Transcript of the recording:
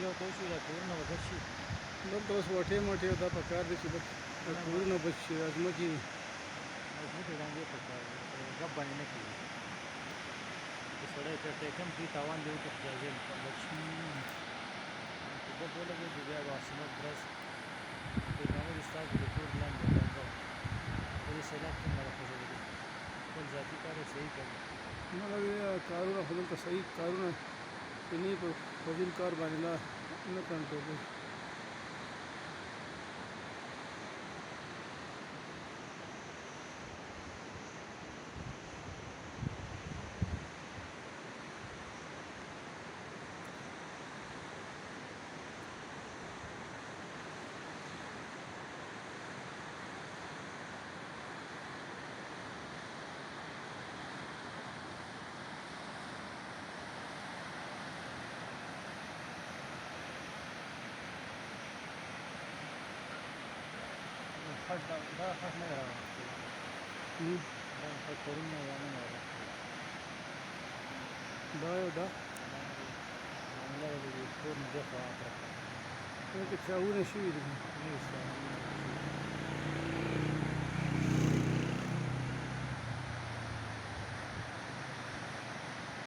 یو ته وشو دا کورونه به ګډ شي دلته اوس وټې موټې دا په کار دی چې د کورونه بچ شي دا ځمکې او ځمکې ړنګې په کار دي ګپ باندې نه کېږي چې سړی چېرته یې کم کړي تاوان دې وکړي خدای جل بچ شي که ګپ ولګېږي بیا به عاصمت ورځ پیغامه دې ستاسو د کور لاندې ړنګه وه په دې سیلاب کې نه راخوځولي خپل ذاتي کار یې صحیح کوي مطلب کارونه خو دلته صحیح کارونه چې نه په فضول کار باندې نه کنټرول خټ دا خټ نه راوړل دا خټ پرون نه نه راوړل دا یو دا معامله د کور نه دې خوا اطرف دلته چاونه شوي دي نه